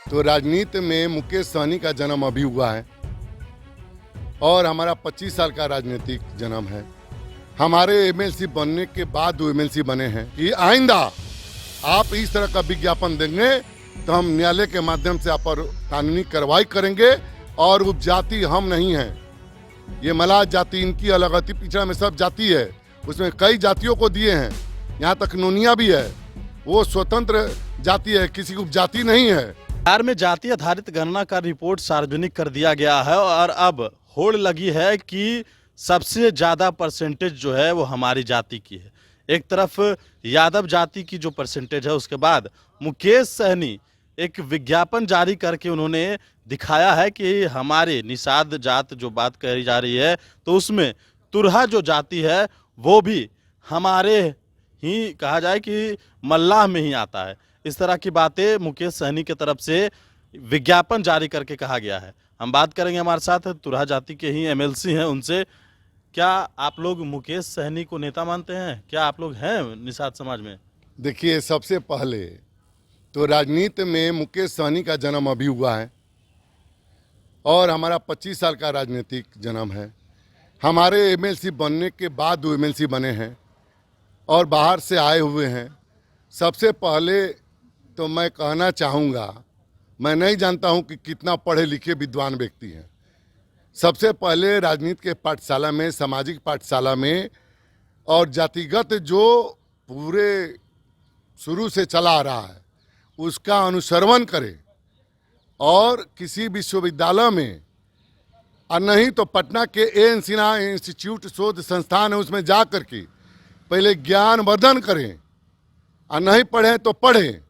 तो राजनीति में मुकेश सहनी का जन्म अभी हुआ है और हमारा 25 साल का राजनीतिक जन्म है। हमारे एमएलसी बनने के बाद वो एमएलसी बने हैं कि आइंदा आप इस तरह का विज्ञापन देंगे तो हम न्यायालय के माध्यम से आप पर कानूनी कार्रवाई करेंगे। और उपजाति हम नहीं हैं, ये मलाह जाति इनकी अलग, अति पिछड़ा में सब जाति है, उसमें कई जातियों को दिए हैं, यहाँ तक नोनिया भी है, वो स्वतंत्र जाति है, किसी उपजाति नहीं है। बिहार में जाति आधारित गणना का रिपोर्ट सार्वजनिक कर दिया गया है और अब होड़ लगी है कि सबसे ज्यादा परसेंटेज जो है वो हमारी जाति की है। एक तरफ यादव जाति की जो परसेंटेज है, उसके बाद मुकेश सहनी एक विज्ञापन जारी करके उन्होंने दिखाया है कि हमारे निषाद जात जो बात कही जा रही है, तो उसमें तुरहा जो जाति है वो भी हमारे ही कहा जाए कि मल्लाह में ही आता है। इस तरह की बातें मुकेश सहनी की तरफ से विज्ञापन जारी करके कहा गया है। हम बात करेंगे, हमारे साथ तुरहा जाति के ही एमएलसी हैं, उनसे। क्या आप लोग मुकेश सहनी को नेता मानते हैं? क्या आप लोग हैं निषाद समाज में? देखिए, सबसे पहले तो राजनीति में मुकेश सहनी का जन्म अभी हुआ है और हमारा 25 साल का राजनीतिक जन्म है। हमारे एमएलसी बनने के बाद वो एमएलसी बने हैं और बाहर से आए हुए हैं। सबसे पहले तो मैं कहना चाहूँगा, मैं नहीं जानता हूँ कि कितना पढ़े लिखे विद्वान व्यक्ति हैं। सबसे पहले राजनीति के पाठशाला में, सामाजिक पाठशाला में और जातिगत जो पूरे शुरू से चला आ रहा है उसका अनुसरण करें और किसी विश्वविद्यालय में, और नहीं तो पटना के एन सिन्हा इंस्टीट्यूट शोध संस्थान है, उसमें जा कर के पहले ज्ञानवर्धन करें, और नहीं पढ़ें तो पढ़ें।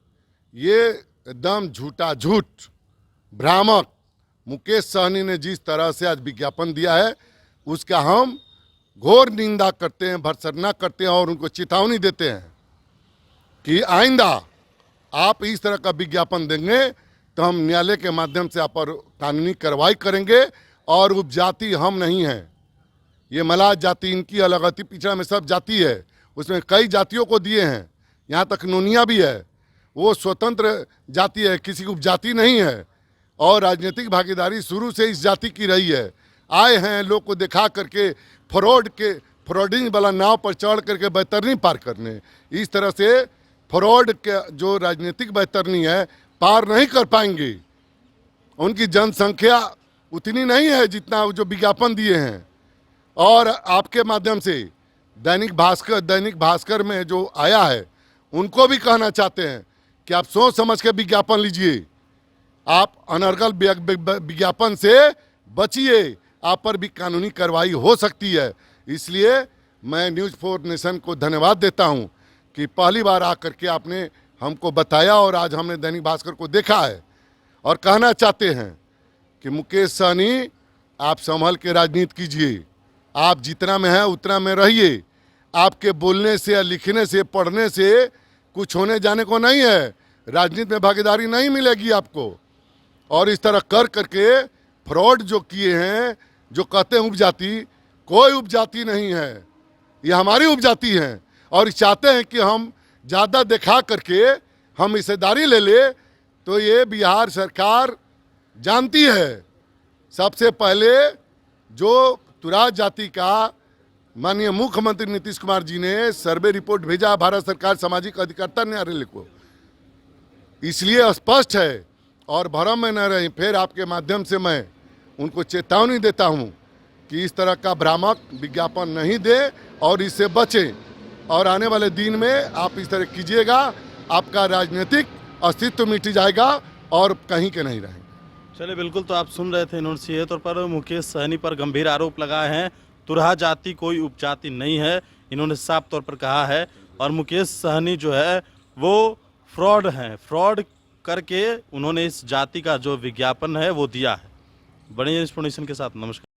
ये एकदम झूठा, झूठ, भ्रामक मुकेश सहनी ने जिस तरह से आज विज्ञापन दिया है उसका हम घोर निंदा करते हैं, भर्त्सना करते हैं और उनको चेतावनी देते हैं कि आइंदा आप इस तरह का विज्ञापन देंगे तो हम न्यायालय के माध्यम से आप पर कानूनी कार्रवाई करेंगे। और उपजाति हम नहीं हैं, ये मलाह जाति इनकी अलग, अति पिछड़ा में सब जाति है, उसमें कई जातियों को दिए हैं, यहाँ तक नोनिया भी है, वो स्वतंत्र जाति है, किसी उपजाति नहीं है। और राजनीतिक भागीदारी शुरू से इस जाति की रही है। आए हैं लोग को दिखा करके फ्रॉडिंग वाला नाव पर चढ़ करके बैतरनी पार करने। इस तरह से फ्रॉड के जो राजनीतिक बैतरनी है पार नहीं कर पाएंगे। उनकी जनसंख्या उतनी नहीं है जितना जो विज्ञापन दिए हैं। और आपके माध्यम से दैनिक भास्कर में जो आया है उनको भी कहना चाहते हैं कि आप सोच समझ के विज्ञापन लीजिए, आप अनर्गल विज्ञापन से बचिए, आप पर भी कानूनी कार्रवाई हो सकती है। इसलिए मैं न्यूज़ 4 नेशन को धन्यवाद देता हूं कि पहली बार आकर के आपने हमको बताया और आज हमने दैनिक भास्कर को देखा है। और कहना चाहते हैं कि मुकेश सहनी, आप संभल के राजनीति कीजिए, आप जितना में है उतना में रहिए। आपके बोलने से या लिखने से, पढ़ने से कुछ होने जाने को नहीं है, राजनीति में भागीदारी नहीं मिलेगी आपको। और इस तरह कर करके फ्रॉड जो किए हैं, जो कहते हैं उपजाति, कोई उपजाति नहीं है, ये हमारी उपजाति है। और चाहते हैं कि हम ज़्यादा दिखा करके हम हिस्सेदारी ले ले, तो ये बिहार सरकार जानती है। सबसे पहले जो तुराह जाति का माननीय मुख्यमंत्री नीतीश कुमार जी ने सर्वे रिपोर्ट भेजा भारत सरकार सामाजिक अधिकारिता न्यायालय को, इसलिए स्पष्ट है और भ्रम में न रहे। फिर आपके माध्यम से मैं उनको चेतावनी देता हूं कि इस तरह का भ्रामक विज्ञापन नहीं दे और इससे बचें। और आने वाले दिन में आप इस तरह कीजिएगा, आपका राजनीतिक अस्तित्व मिट जाएगा और कहीं के नहीं रहेंगे। चलिए, बिल्कुल। तो आप सुन रहे थे, इन्होंने सीधे तौर पर मुकेश सहनी पर गंभीर आरोप लगाए हैं। तुरहा जाति कोई उपजाति नहीं है, इन्होंने साफ तौर पर कहा है। और मुकेश सहनी जो है वो फ्रॉड हैं, फ्रॉड करके उन्होंने इस जाति का जो विज्ञापन है वो दिया है। बड़ी इंफॉर्मेशन के साथ नमस्कार।